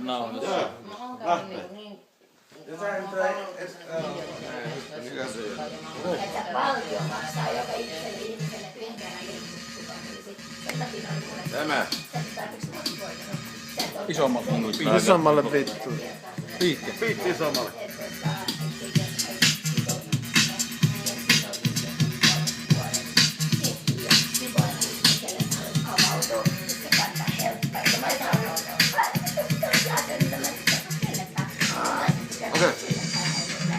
nauhassa. Joo, lähtee. Ja sä nyt mikä se on? Että valtio maksaa joka ihmiselle pienenä Tämä. Isommalle vittu. Piitti isommalle. Okei.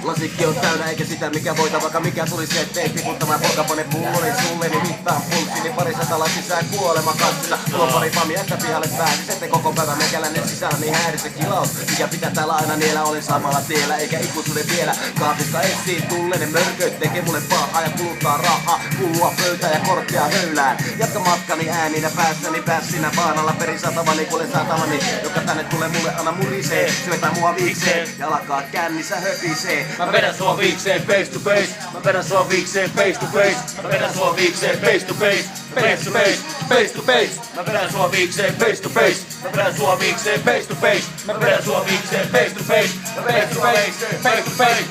Lasikki on täynnä eikä sitä mikä voita, vaikka mikä tuli se ettei tiputtamaan polkapone pulloni sulleni mittaan pulssini parisatalla sisään kuolema kassilla. Mulla on pari pamia, että pihalle pääsis, ettei koko päivä meikäläinen sisällä niin häiritsee kilaus. Mikä pitää täällä aina niellä, olen samalla tiellä eikä ikuisuuden vielä. Kaapista esiin tulleinen mörköt tekee mulle pahaa ja kuluttaa rahaa. Pullua pöytää ja korttia höylään. Jatka matkani ääninä päässäni päässinä baanalla perisatavani kuulen saatavani, joka tänne tulee mulle aina murisee. Se vetää mua viikseen ja alkaa kännissä höpisee. Mä vedän sua viikseen face to face. Mä vedän sua viikseen face to face. Mä vedän sua viikseen face to face. Face to face, face to face. Mä vedän sua viikseen face to face. Mä vedän sua viikseen face to face. Mä vedän sua viikseen face to face. Mä vedän sua viikseen face to face.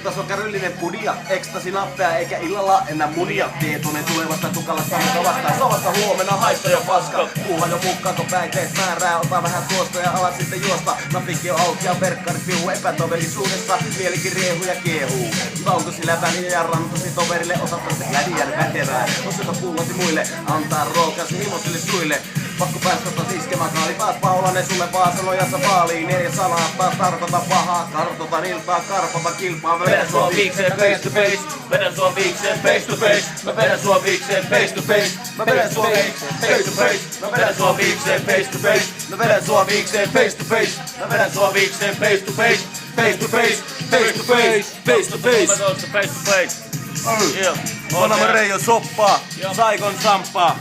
Tässä on käryllinen pudia, ekstasi nappea eikä illalla enää munia. Tietoinen tulevasta tukalasta mutta vastaan. Se on vasta huomenna, haista jo paska. Puuhan jo mukaan kun päiteet määrää. Ota vähän tuosta ja alat sitten juosta. Napikki on auki ja verkkarit vihu epätovellisuudessa. Mielikin riehuu ja kiehuu. Onko sillä väliä ja rantasi toverille osattavasti glädiän väkevää. Osoita pullosi muille, antaa rookasi himosille suille. Pakko päästä taas iskemään kaali taas Paulanen sulle vaan sanojassa vaaliin. 4 sanaa taas tarkoita pahaa. Kartotan iltaa, karpota kilpaa. Mä vedän sua viikseen face to face. Vedän sua viikseen face to face. Mä vedän sua viikseen face to face. Mä vedän sua viikseen face to face. Mä vedän sua viikseen face to face. Mä vedän sua viikseen face to face. Mä vedän sua viikseen face to face. Face to face. Face to face. Face to face. Mä vedän face to face. Joo. Panama Reijo soppaa. Saikon samppaa.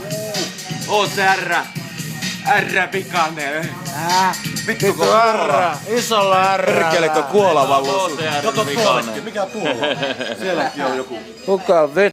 OCR. R pikainen. Vittu R. Isolla R. Perkelekö kuola valuu? OCR vikainen. Mikä tuolla? Sielläkin on joku. Kuka vittu?